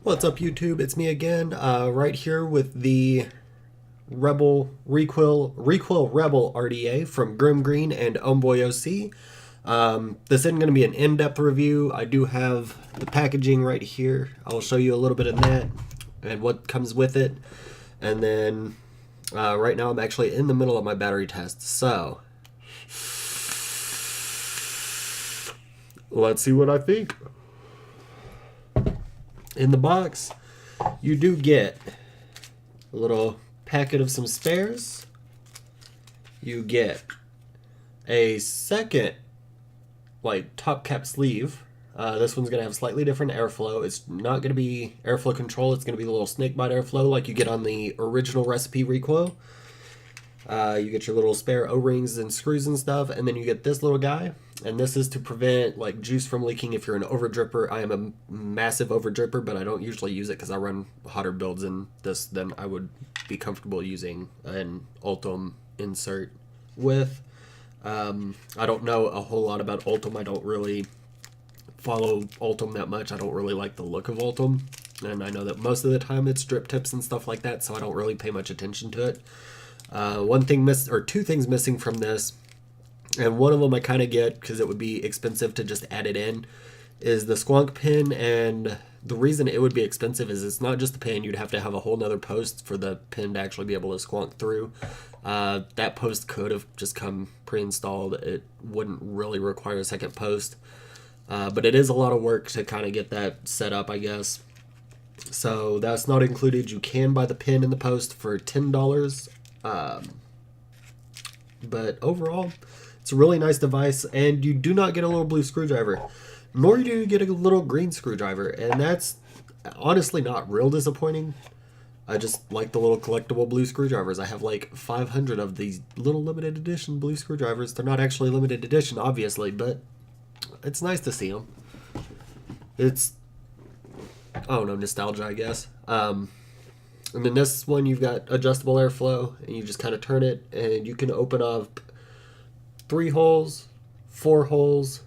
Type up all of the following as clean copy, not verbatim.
What's up, YouTube? It's me again, right here with the Recoil Rebel RDA from Grimmgreen and OhmboyOC. This isn't going to be an in-depth review. I do have the packaging right here. I'll show you a little bit of that and what comes with it. And then right now I'm actually in the middle of my battery test. So let's see what I think. In the box, you do get a little packet of some spares. You get a second, top cap sleeve. This one's going to have slightly different airflow. It's not going to be airflow control. It's going to be a little snakebite airflow like you get on the original recipe Recoil. You get your little spare O-rings and screws and stuff, and then you get this little guy. And this is to prevent juice from leaking if you're an over dripper. I am a massive over dripper, but I don't usually use it because I run hotter builds in this than I would be comfortable using an Ultim insert with. I don't know a whole lot about Ultim. I don't really follow Ultim that much. I don't really like the look of Ultim, and I know that most of the time it's drip tips and stuff like that, so I don't really pay much attention to it. Two things missing from this, and one of them I kind of get because it would be expensive to just add it in, is the squonk pin. And the reason it would be expensive is it's not just the pin. You'd have to have a whole nother post for the pin to actually be able to squonk through. That post could have just come pre-installed. It wouldn't really require a second post, but it is a lot of work to kind of get that set up, I guess. So that's not included. You can buy the pin and the post for $10. But overall, it's a really nice device, and you do not get a little blue screwdriver, nor do you get a little green screwdriver, and that's honestly not real disappointing. I just like the little collectible blue screwdrivers. I have like 500 of these little limited edition blue screwdrivers. They're not actually limited edition, obviously, but it's nice to see them. It's, I don't know, nostalgia, I guess. And then this one, you've got adjustable airflow, and you just kind of turn it, and you can open up 3 holes, 4 holes.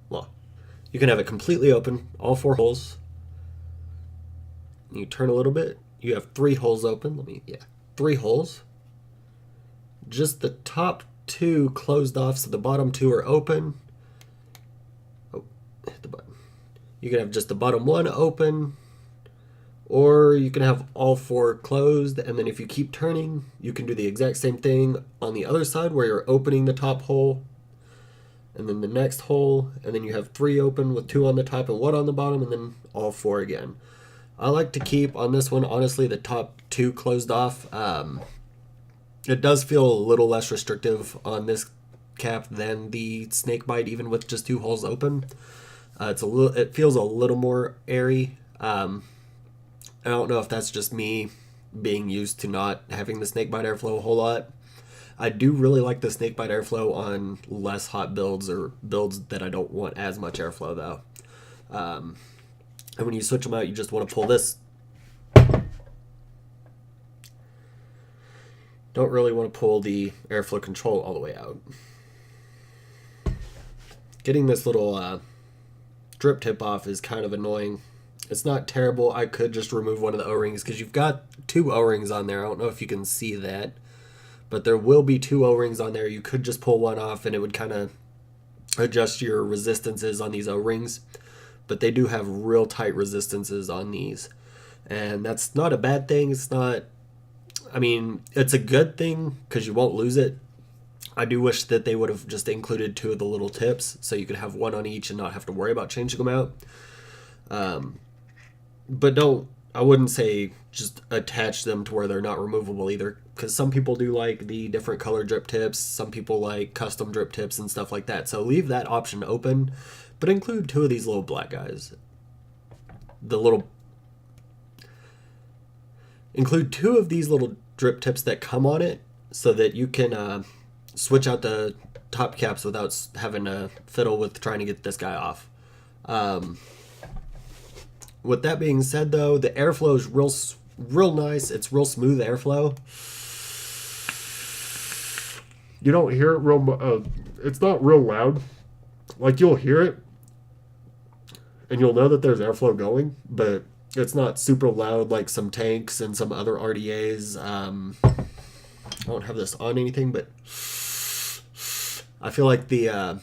Well, you can have it completely open, all 4 holes. You turn a little bit, you have 3 holes open. 3 holes. Just the top 2 closed off, so the bottom 2 are open. Oh, hit the button. You can have just the bottom 1 open, or you can have all 4 closed, and then if you keep turning, you can do the exact same thing on the other side where you're opening the top hole, and then the next hole, and then you have 3 open with 2 on the top and 1 on the bottom, and then all 4 again. I like to keep, on this one, honestly, the top 2 closed off. It does feel a little less restrictive on this cap than the snakebite, even with just 2 holes open. It feels a little more airy. I don't know if that's just me being used to not having the snakebite airflow a whole lot. I do really like the snakebite airflow on less hot builds or builds that I don't want as much airflow, though. And when you switch them out, you just want to pull this. Don't really want to pull the airflow control all the way out. Getting this little drip tip off is kind of annoying. It's not terrible. I could just remove one of the O-rings because you've got 2 O-rings on there. I don't know if you can see that, but there will be 2 O-rings on there. You could just pull one off and it would kind of adjust your resistances on these O-rings, but they do have real tight resistances on these, and that's not a bad thing. It's not, I mean, it's a good thing because you won't lose it. I do wish that they would have just included 2 of the little tips so you could have 1 on each and not have to worry about changing them out. But I wouldn't say just attach them to where they're not removable either, because some people do like the different color drip tips, some people like custom drip tips and stuff like that. So leave that option open, but include 2 of these little black guys. Include 2 of these little drip tips that come on it so that you can switch out the top caps without having to fiddle with trying to get this guy off. With that being said, though, the airflow is real nice. It's real smooth airflow. You don't hear it it's not real loud. You'll hear it, and you'll know that there's airflow going, but It's not super loud like some tanks and some other RDAs. I don't have this on anything, but I feel like I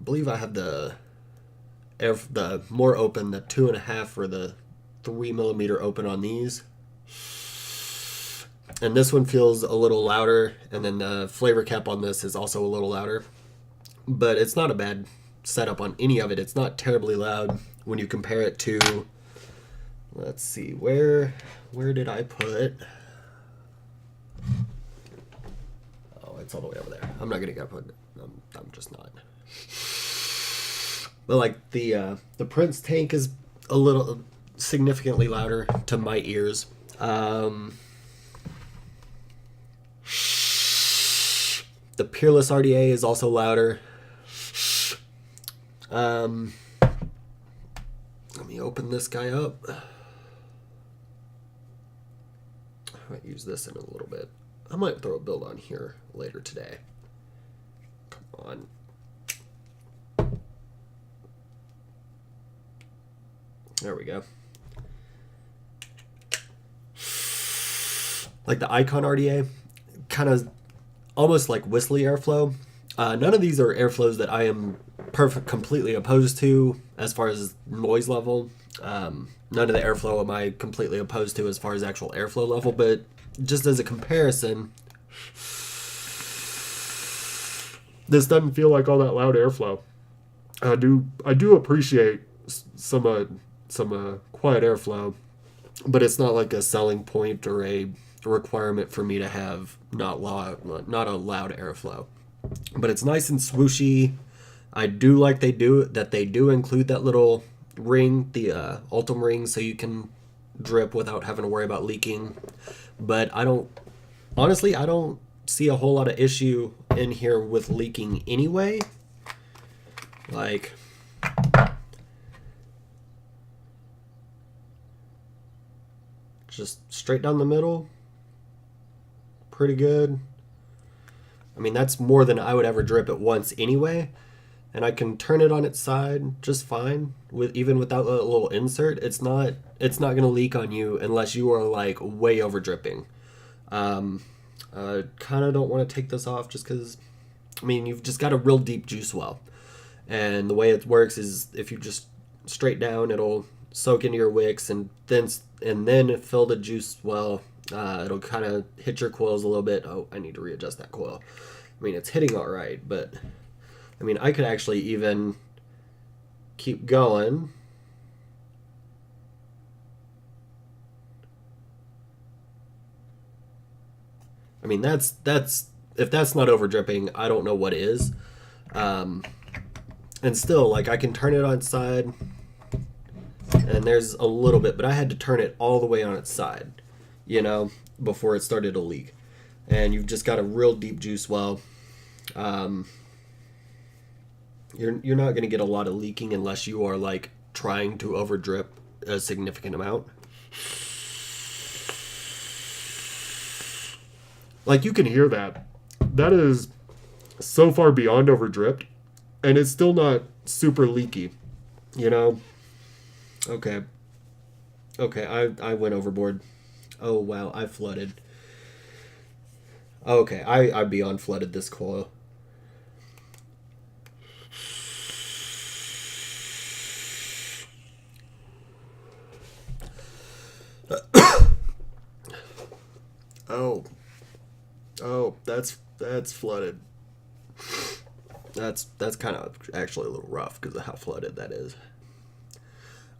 believe I have the more open, the 2.5 or the 3mm open on these. And this one feels a little louder, and then the flavor cap on this is also a little louder. But it's not a bad setup on any of it. It's not terribly loud when you compare it to, let's see, where did I put? Oh, it's all the way over there. I'm not gonna go put it. I'm just not. But like the Prince tank is a little significantly louder to my ears. The Peerless RDA is also louder. Let me open this guy up. I might use this in a little bit. I might throw a build on here later today. Come on. There we go. Like the Icon RDA, kind of almost like whistly airflow. None of these are airflows that I am completely opposed to as far as noise level. None of the airflow am I completely opposed to as far as actual airflow level, but just as a comparison, this doesn't feel like all that loud airflow. I do appreciate some quiet airflow, but it's not like a selling point or a requirement for me to have not a loud airflow. But it's nice and swooshy. I do like they do include that little ring, the Ultim ring, so you can drip without having to worry about leaking. But I don't see a whole lot of issue in here with leaking anyway. Like, just straight down the middle, pretty good. I mean, that's more than I would ever drip at once anyway. And I can turn it on its side just fine even without a little insert. It's not going to leak on you unless you are like way over dripping. Kind of don't want to take this off just because, I mean, you've just got a real deep juice well. And the way it works is if you just straight down, it'll soak into your wicks and then fill the juice well. It'll kind of hit your coils a little bit. Oh, I need to readjust that coil. I mean, it's hitting all right, but I mean, I could actually even keep going. I mean, that's if that's not over dripping, I don't know what is. And still, like, I can turn it on its side, and there's a little bit, but I had to turn it all the way on its side, you know, before it started to leak. And you've just got a real deep juice well. You're not going to get a lot of leaking unless you are like trying to over drip a significant amount. Like, you can hear that. That is so far beyond over dripped, and it's still not super leaky, you know? Okay, I went overboard. Oh, wow, I flooded. Okay, I beyond flooded this coil. Oh, that's flooded. That's kind of actually a little rough because of how flooded that is.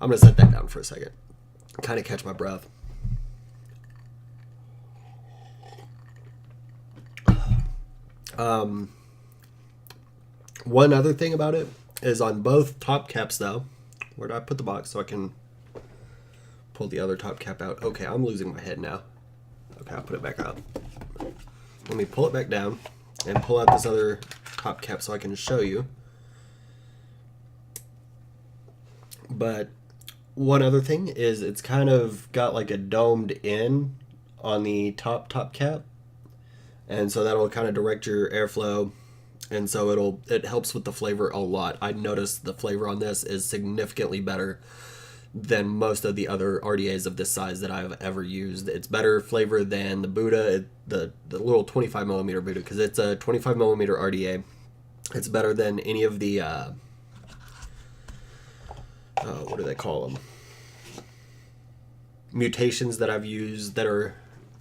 I'm gonna set that down for a second. Kind of catch my breath. One other thing about it is on both top caps though. Where did I put the box so I can pull the other top cap out? Okay, I'm losing my head now. Okay, I'll put it back up. Let me pull it back down and pull out this other top cap so I can show you. But one other thing is it's kind of got like a domed in on the top cap. And so that'll kind of direct your airflow. And so it helps with the flavor a lot. I noticed the flavor on this is significantly better than most of the other RDAs of this size that I've ever used. It's better flavor than the Buddha, the little 25 millimeter Buddha, because it's a 25 millimeter RDA. It's better than any of the what do they call them? Mutations that I've used that are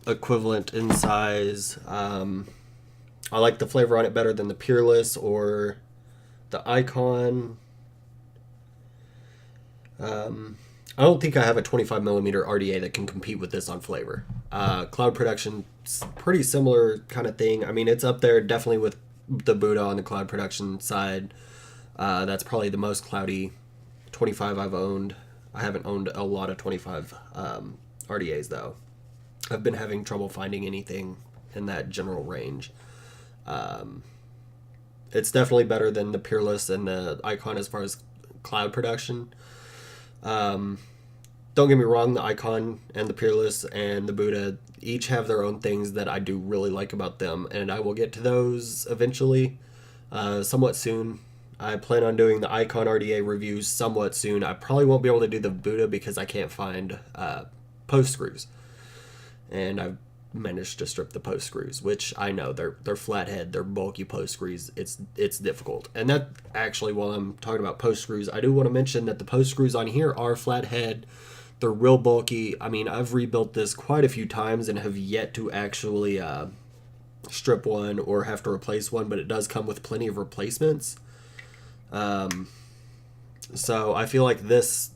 equivalent in size. I like the flavor on it better than the Peerless or the Icon. I don't think I have a 25 millimeter RDA that can compete with this on flavor. Cloud Production, pretty similar kind of thing. I mean, it's up there definitely with the Buddha on the Cloud Production side. That's probably the most cloudy 25 I've owned. I haven't owned a lot of 25 RDAs though. I've been having trouble finding anything in that general range. It's definitely better than the Peerless and the Icon as far as cloud production. Don't get me wrong, the Icon and the Peerless and the Buddha each have their own things that I do really like about them, and I will get to those eventually, somewhat soon. I plan on doing the Icon RDA reviews somewhat soon. I probably won't be able to do the Buddha because I can't find post screws, and I've managed to strip the post screws, which I know they're flathead, they're bulky post screws. It's difficult. And that actually, while I'm talking about post screws, I do want to mention that the post screws on here are flathead. They're real bulky. I mean, I've rebuilt this quite a few times and have yet to actually strip one or have to replace one, but it does come with plenty of replacements. So I feel like this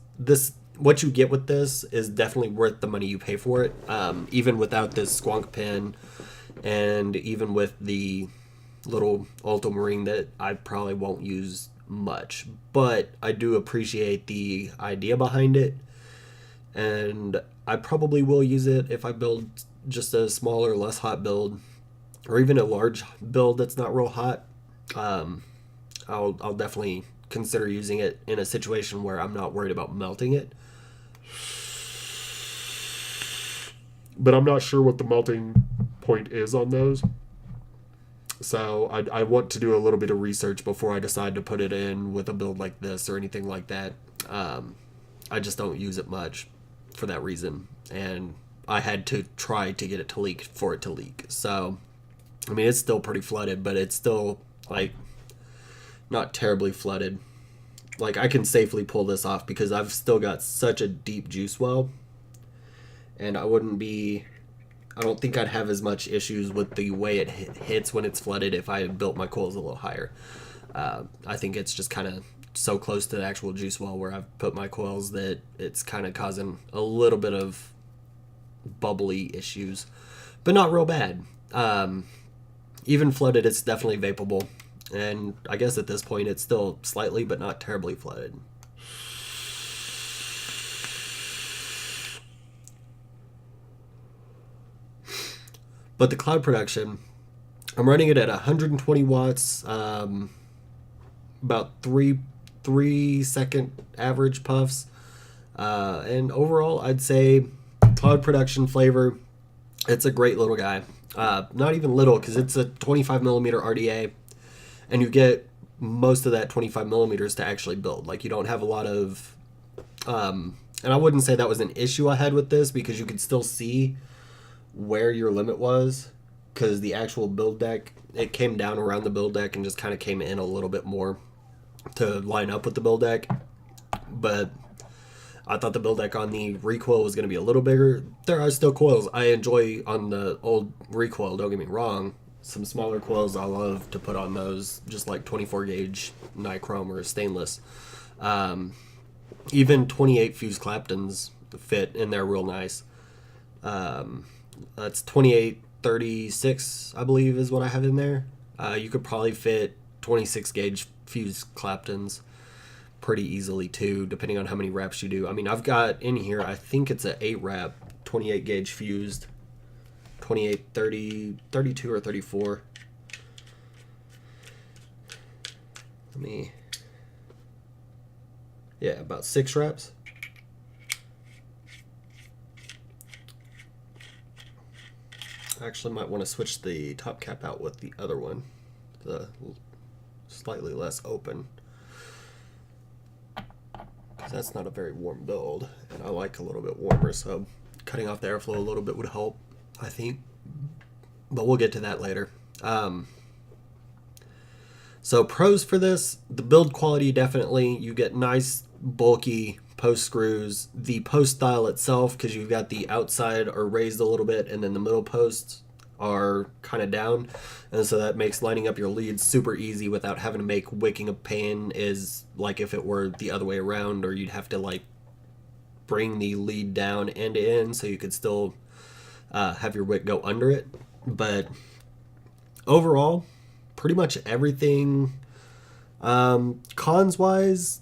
what you get with this is definitely worth the money you pay for it, even without this squonk pin, and even with the little ultramarine that I probably won't use much, but I do appreciate the idea behind it, and I probably will use it if I build just a smaller, less hot build, or even a large build that's not real hot. I'll definitely consider using it in a situation where I'm not worried about melting it. But I'm not sure what the melting point is on those. So I want to do a little bit of research before I decide to put it in with a build like this or anything like that. I just don't use it much for that reason. And I had to try to get it to leak for it to leak. So, I mean, it's still pretty flooded, but it's still, like, not terribly flooded. Like, I can safely pull this off because I've still got such a deep juice well. And I don't think I'd have as much issues with the way it hits when it's flooded if I had built my coils a little higher. I think it's just kind of so close to the actual juice well where I've put my coils that it's kind of causing a little bit of bubbly issues, but not real bad. Even flooded, it's definitely vapable. And I guess at this point it's still slightly, but not terribly flooded. But the cloud production, I'm running it at 120 watts, about 3-second average puffs. And overall, I'd say cloud production flavor, it's a great little guy. Not even little, because it's a 25 millimeter RDA, and you get most of that 25 millimeters to actually build. Like, you don't have a lot of, and I wouldn't say that was an issue I had with this, because you could still see where your limit was, because the actual build deck, it came down around the build deck and just kind of came in a little bit more to line up with the build deck. But I thought the build deck on the Recoil was going to be a little bigger. There are still coils I enjoy on the old Recoil, don't get me wrong. Some smaller coils I love to put on those, just like 24 gauge nichrome or stainless. Even 28 fused Claptons fit in there real nice. That's 2836, I believe, is what I have in there. You could probably fit 26 gauge fused Claptons pretty easily too, depending on how many wraps you do. I mean, I've got in here, I think it's an 8 wrap 28 gauge fused, 28, 30, 32 or 34. Yeah, about 6 wraps. I actually might want to switch the top cap out with the other one, the slightly less open, because That's not a very warm build, and I like a little bit warmer, so cutting off the airflow a little bit would help, I think. But we'll get to that later. So pros for this, the build quality, definitely. You get nice, bulky post screws. The post style itself, because you've got the outside are raised a little bit, and then the middle posts are kind of down. And so that makes lining up your leads super easy without having to make wicking a pain, is like if it were the other way around, or you'd have to like bring the lead down end to end so you could still have your wick go under it. But overall, pretty much everything. Cons wise,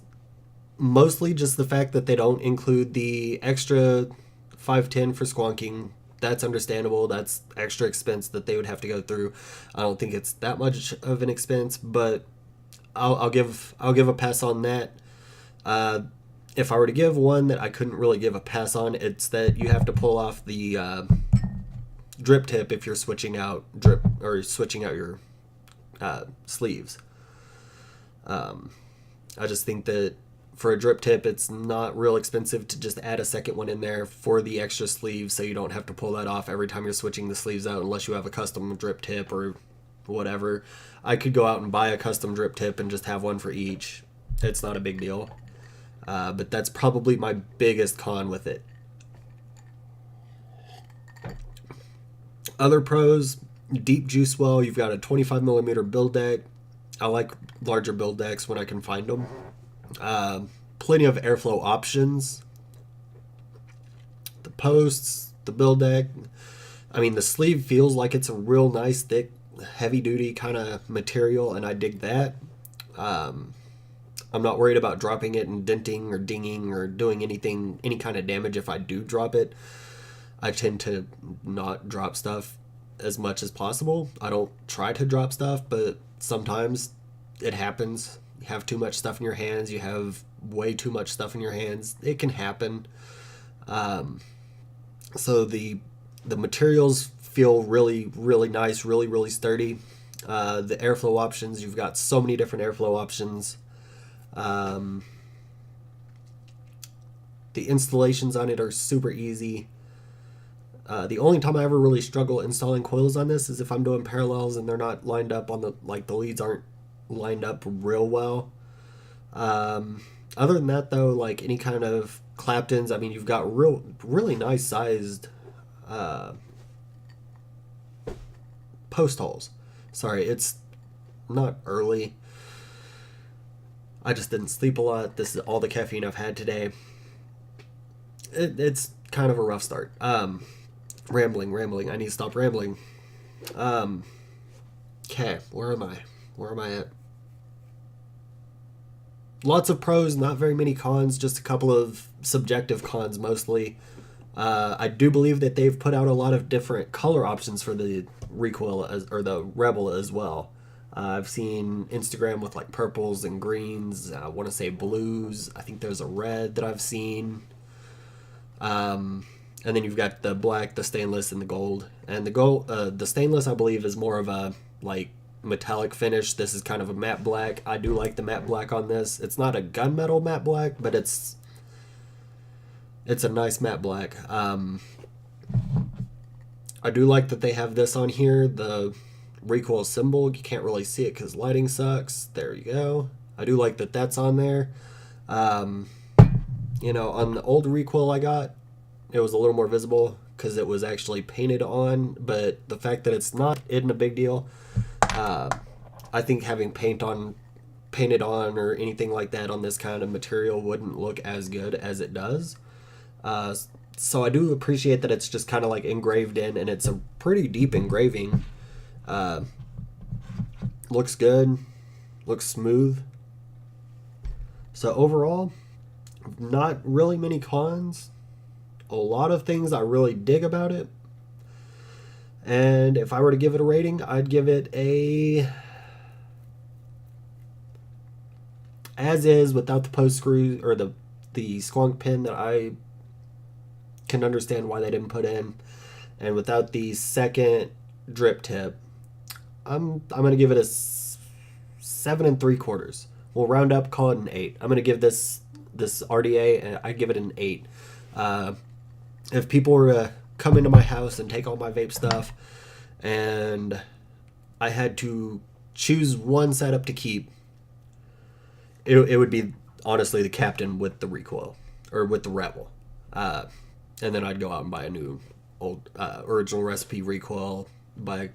mostly just the fact that they don't include the extra 510 for squonking. That's understandable. That's extra expense that they would have to go through. I don't think it's that much of an expense, but I'll give a pass on that. If I were to give one that I couldn't really give a pass on, it's that you have to pull off the drip tip if you're switching out your sleeves. I just think that for a drip tip, it's not real expensive to just add a second one in there for the extra sleeve, so you don't have to pull that off every time you're switching the sleeves out, unless you have a custom drip tip or whatever. I could go out and buy a custom drip tip and just have one for each. It's not a big deal. But that's probably my biggest con with it. Other pros, deep juice well. You've got a 25 millimeter build deck. I like larger build decks when I can find them. Plenty of airflow options. The posts, the build deck. I mean, the sleeve feels like it's a real nice, thick, heavy-duty kind of material, and I dig that. I'm not worried about dropping it and denting or dinging or doing any kind of damage if I do drop it. I tend to not drop stuff as much as possible. I don't try to drop stuff, but sometimes it happens. You have too much stuff in your hands. You have way too much stuff in your hands. It can happen. So the materials feel really, really nice, really, really sturdy. The airflow options, you've got so many different airflow options. The installations on it are super easy. The only time I ever really struggle installing coils on this is if I'm doing parallels and they're not lined up on the leads aren't lined up real well. Other than that, though, like any kind of Claptons, I mean, you've got really nice sized post holes. Sorry, it's not early. I just didn't sleep a lot. This is all the caffeine I've had today. It's kind of a rough start. Rambling. I need to stop rambling. Okay, where am I at? Lots of pros, not very many cons, just a couple of subjective cons mostly. I do believe that they've put out a lot of different color options for the Recoil or the Rebel as well. I've seen Instagram with like purples and greens. I want to say blues. I think there's a red that I've seen. And then you've got the black, the stainless, and the gold. And the stainless, I believe, is more of a like metallic finish. This is kind of a matte black. I do like the matte black on this. It's not a gunmetal matte black, but it's a nice matte black. I do like that they have this on here, the Recoil symbol. You can't really see it because lighting sucks. There you go. I do like that that's on there. On the old Recoil I got, it was a little more visible because it was actually painted on, but the fact that it's not isn't a big deal. I think having painted on or anything like that on this kind of material wouldn't look as good as it does. So I do appreciate that it's just kind of like engraved in, and it's a pretty deep engraving. Looks good, looks smooth. So overall, not really many cons. A lot of things I really dig about it. And if I were to give it a rating, I'd give it a as is, without the post screw or the squonk pin that I can understand why they didn't put in, and without the second drip tip. I'm gonna give it a 7 3/4. We'll round up, call it an 8. I'm gonna give this this RDA, and I give it an 8. If people were to come into my house and take all my vape stuff, and I had to choose one setup to keep, it would be honestly the Captain with the Recoil, or with the Rebel. And then I'd go out and buy a new old original recipe Recoil,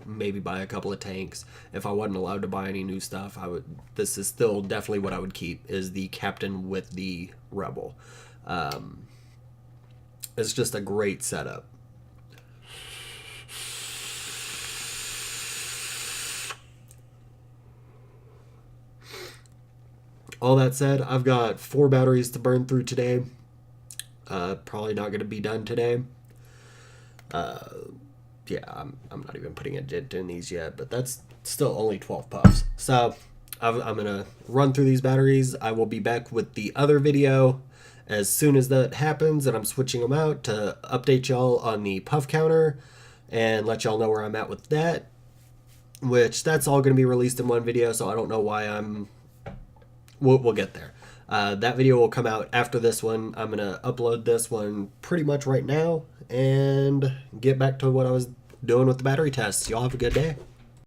maybe buy a couple of tanks. If I wasn't allowed to buy any new stuff, this is still definitely what I would keep, is the Captain with the Rebel. It's just a great setup. All that said, I've got 4 batteries to burn through today. Probably not going to be done today. Yeah, I'm not even putting a dent in these yet, but that's still only 12 puffs. So I'm going to run through these batteries. I will be back with the other video as soon as that happens, and I'm switching them out to update y'all on the puff counter and let y'all know where I'm at with that, which that's all going to be released in one video, so I don't know why we'll get there. That video will come out after this one. I'm going to upload this one pretty much right now and get back to what I was doing with the battery tests. Y'all have a good day.